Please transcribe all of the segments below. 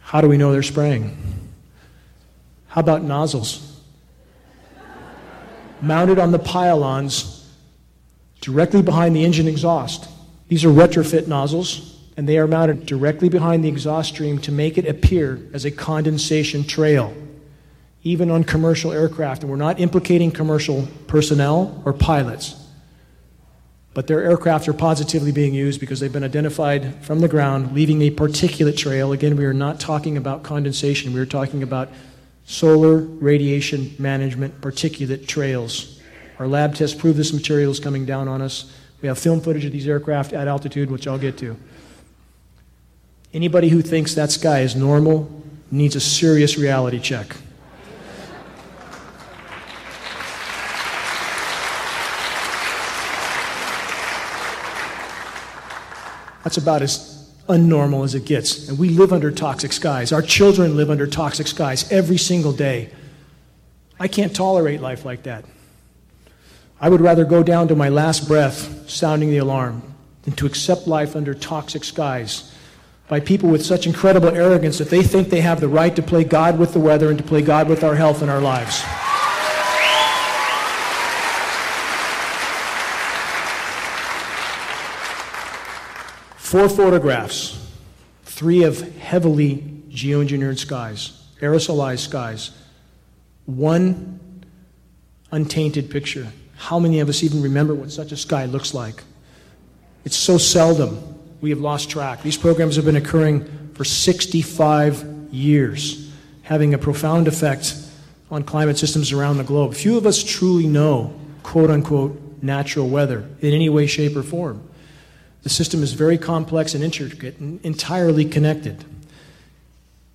How do we know they're spraying? How about nozzles? Mounted on the pylons directly behind the engine exhaust. These are retrofit nozzles, and they are mounted directly behind the exhaust stream to make it appear as a condensation trail, even on commercial aircraft. And we're not implicating commercial personnel or pilots, but their aircraft are positively being used because they've been identified from the ground, leaving a particulate trail. Again, we are not talking about condensation. We are talking about solar radiation management particulate trails. Our lab tests prove this material is coming down on us. We have film footage of these aircraft at altitude, which I'll get to. Anybody who thinks that sky is normal needs a serious reality check. That's about as unnormal as it gets. And we live under toxic skies. Our children live under toxic skies every single day. I can't tolerate life like that. I would rather go down to my last breath sounding the alarm than to accept life under toxic skies by people with such incredible arrogance that they think they have the right to play God with the weather and to play God with our health and our lives. Four photographs, three of heavily geoengineered skies, aerosolized skies, one untainted picture. How many of us even remember what such a sky looks like? It's so seldom we have lost track. These programs have been occurring for 65 years, having a profound effect on climate systems around the globe. Few of us truly know, quote unquote, natural weather in any way, shape, or form. The system is very complex and intricate and entirely connected.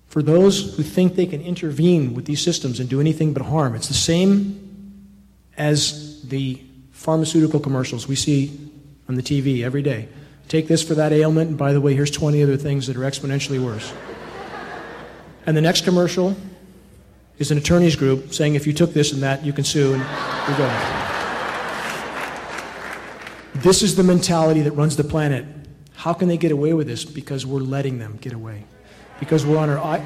For those who think they can intervene with these systems and do anything but harm, it's the same as the pharmaceutical commercials we see on the TV every day. Take this for that ailment, and by the way, here's 20 other things that are exponentially worse. And the next commercial is an attorney's group saying if you took this and that, you can sue, and you're going. This is the mentality that runs the planet. How can they get away with this? Because we're letting them get away. Because we're on our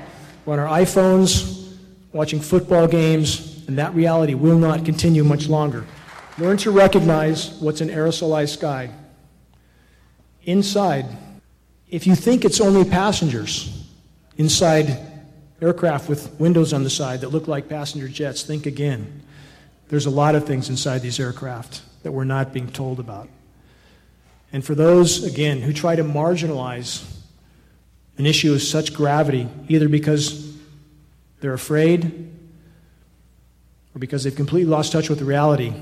iPhones, watching football games, and that reality will not continue much longer. Learn to recognize what's an aerosolized sky. Inside, if you think it's only passengers inside aircraft with windows on the side that look like passenger jets, think again. There's a lot of things inside these aircraft that we're not being told about. And for those, again, who try to marginalize an issue of such gravity, either because they're afraid or because they've completely lost touch with the reality,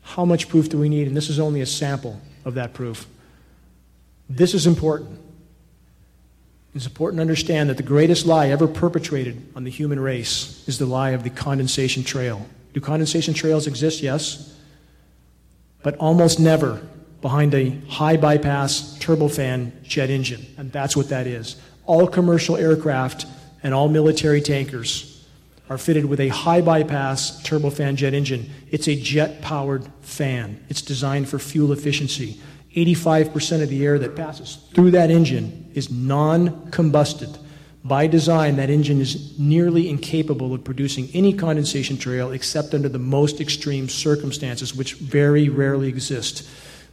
how much proof do we need? And this is only a sample of that proof. This is important. It's important to understand that the greatest lie ever perpetrated on the human race is the lie of the condensation trail. Do condensation trails exist? Yes. But almost never behind a high bypass turbofan jet engine. And that's what that is. All commercial aircraft and all military tankers are fitted with a high bypass turbofan jet engine. It's a jet-powered fan. It's designed for fuel efficiency. 85% of the air that passes through that engine is non-combusted. By design, that engine is nearly incapable of producing any condensation trail except under the most extreme circumstances, which very rarely exist.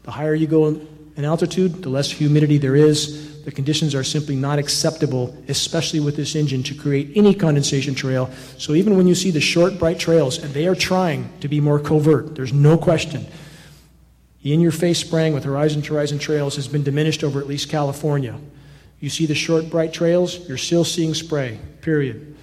The higher you go in altitude, the less humidity there is. The conditions are simply not acceptable, especially with this engine, to create any condensation trail. So even when you see the short, bright trails, and they are trying to be more covert, there's no question. The in-your-face spraying with horizon-to-horizon trails has been diminished over at least California. You see the short, bright trails, you're still seeing spray, period.